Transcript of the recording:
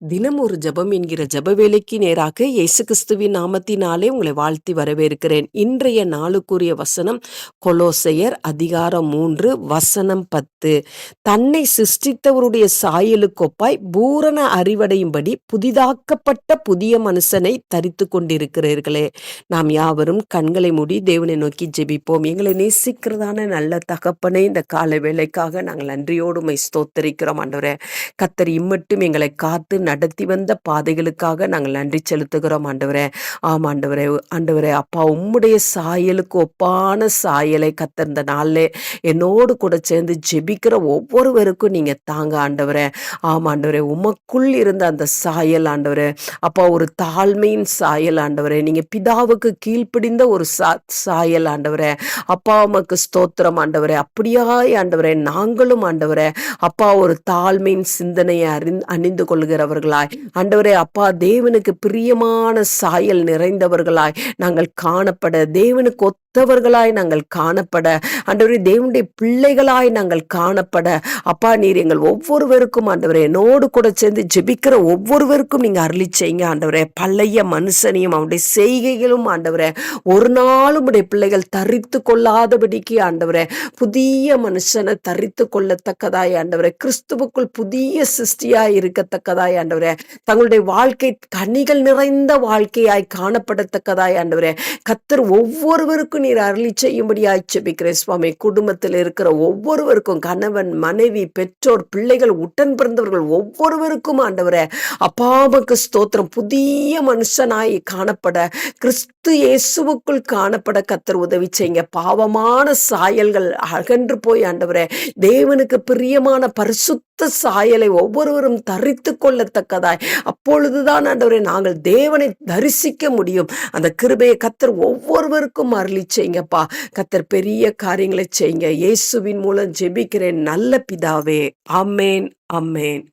தினம் ஒரு ஜெபம் என்கிற ஜெப வேலைக்கு நேராக இயேசு கிறிஸ்துவின் நாமத்தினாலே உங்களை வாழ்த்தி வரவேற்கிறேன். இன்றைய நாளுக்குரிய வசனம் கொலோசையர் அதிகாரம் 3 வசனம் 10. தன்னை சிருஷ்டித்தவருடைய சாயலுக்கொப்பாய் பூரண அறிவடையும்படி புதிதாக்கப்பட்ட புதிய மனுஷனை தரித்து கொண்டிருக்கிறீர்களே. நாம் யாவரும் கண்களை மூடி தேவனை நோக்கி ஜெபிப்போம். எங்களை நேசிக்கிறதான நல்ல தகப்பனே, இந்த காலை வேளைக்காக நாங்கள் நன்றியோடு உம்மை ஸ்தோத்தரிக்கிறோம் ஆண்டவரே. கர்த்தர் இம்மட்டும் எங்களை காத்து நடத்தி வந்த பாதைகளுக்காக நாங்கள் நன்றி செலுத்துகிறோம் ஆண்டவரே. ஆம் ஆண்டவரே, ஆண்டவரே அப்பா, உம்முடைய சாயலுக்கு ஒப்பான சாயலை கர்த்தர் இந்த நாளிலே என்னோடு கூட சேர்ந்து ஜெபிக்கிற ஒவ்வொருவருக்கும் நீங்க தாங்க ஆண்டவரே. ஆம் ஆண்டவரே, உமக்குள் இருந்த அந்த சாயல் ஆண்டவரே, அப்பா, ஒரு தாழ்மையின் சாயல் ஆண்டவரே, நீங்க பிதாவுக்கு கீழ்ப்பிடிந்த ஒரு சாயல் ஆண்டவரே. அப்பா, உமக்கு ஸ்தோத்திரம் ஆண்டவரே. அப்படியாய் ஆண்டவரே, நாங்களும் ஆண்டவரே அப்பா ஒரு தாழ்மையின் சிந்தனையை அணிந்து கொள்கிறவர்களாய் ஆண்டவரே அப்பா, தேவனுக்கு பிரியமான சாயல் நிறைந்தவர்களாய் நாங்கள் காணப்பட, தேவனுக்கு ஒத்தவர்களாய் நாங்கள் காணப்பட, ஆண்டவரே தேவனுடைய பிள்ளைகளாய் நாங்கள் காணப்பட, அப்பா நீர் எங்கள் ஒவ்வொருவருக்கும் ஆண்டவரே, என்னோடு கூட சேர்ந்து ஜெபிக்கிற ஒவ்வொருவருக்கும் நீங்க அருளி செய்யுங்க ஆண்டவரே. பழைய மனுஷனையும் அவனுடைய செய்கைகளும் ஆண்டவரே ஒரு நாளும் உடைய பிள்ளைகள் தரித்து கொள்ளாதபடிக்கு ஆண்டவரே, புதிய மனுஷனை தரித்து கொள்ளத்தக்கதாய் ஆண்டவரே, கிறிஸ்துவுக்குள் புதிய சிருஷ்டியாய் இருக்கத்தக்கதாய் ஆண்டவரே, தங்களுடைய வாழ்க்கை கனிகள் நிறைந்த வாழ்க்கையாய் காணப்படத்தக்கதாய் ஆண்டவரே, கர்த்தர் ஒவ்வொருவருக்கும் நீர் அருளி செய்யும்படியாய் ஜெபிக்கிறேன் சுவாமி. குடும்பத்தில் இருக்கிற ஒவ்வொருவருக்கும், கணவன் மனைவி பெற்றோர் பிள்ளைகள் உடன் பிறந்தவர்கள் ஒவ்வொருவருக்கும் ஆண்டவரே அப்பாவுக்கு ஸ்தோத்திரம், புதிய மனுஷனாய் காணப்பட, கிறிஸ்து இயேசுவுக்குள் காணப்பட கர்த்தர் உதவி செய்யுங்க. பாவமான சாயல்கள் அகன்று போய் ஆண்டவரே, தேவனுக்கு பிரியமான பரிசுத்த சாயலை ஒவ்வொருவரும் தரித்து கொள்ளத்தக்கதாய், அப்பொழுதுதான் ஆண்டவரே நாங்கள் தேவனை தரிசிக்க முடியும். அந்த கிருபையை கர்த்தர் ஒவ்வொருவருக்கும் அருளி செய்யுங்கப்பா. கர்த்தர் பெரிய காரியங்களை செய்யுங்க. இயேசுவின் மூலம் ஜெபிக்கிறேன் நல்ல பிதாவே. ஆமென், ஆமென்.